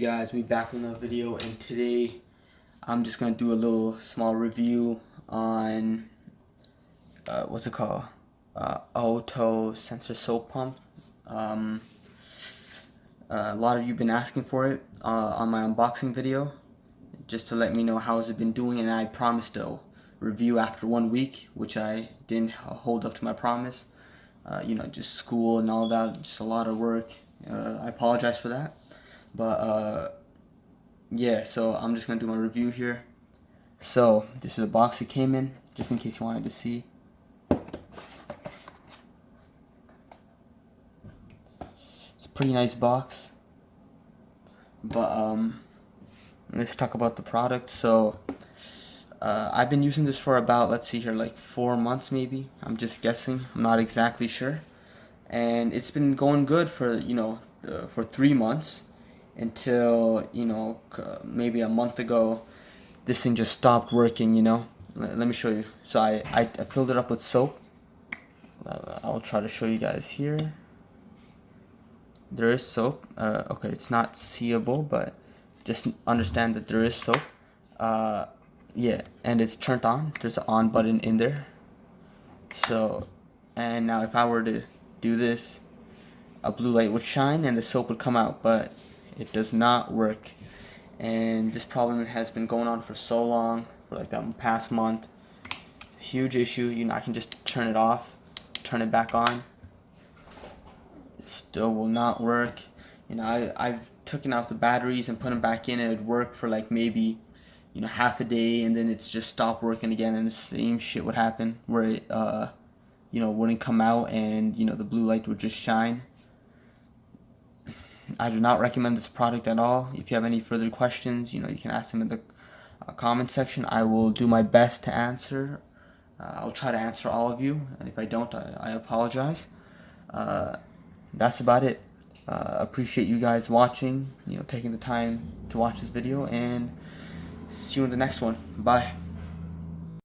guys, we back with another video, and today I'm just gonna do a little small review on what's it called, auto sensor soap pump. A lot of you been asking for it on my unboxing video, just to let me know how has it been doing, and I promised a review after 1 week, which I didn't hold up to my promise. Just school and all that, just a lot of work. I apologize for that. But yeah, so I'm just gonna do my review here. So this is the box it came in, just in case you wanted to see. It's a pretty nice box. But let's talk about the product. So I've been using this for about, let's see here, like 4 months maybe. I'm just guessing. I'm not exactly sure. And it's been going good for for 3 months. Until maybe a month ago, this thing just stopped working. Let me show you. So I filled it up with soap. I'll try to show you guys here. There is soap. Okay, it's not seeable, but just understand that there is soap. Yeah, and it's turned on. There's an on button in there. So, and now if I were to do this, a blue light would shine and the soap would come out, but it does not work. And this problem has been going on for so long, for like the past month. Huge issue. I can just turn it off, turn it back on. It still will not work. I've taken out the batteries and put them back in, and it would work for like maybe half a day, and then it's just stopped working again, and the same shit would happen where it wouldn't come out, and the blue light would just shine. I do not recommend this product at all. If you have any further questions, you can ask them in the comment section. I will do my best to answer. I'll try to answer all of you, and if I don't, I apologize. That's about it. Appreciate you guys watching, taking the time to watch this video, and see you in the next one. Bye.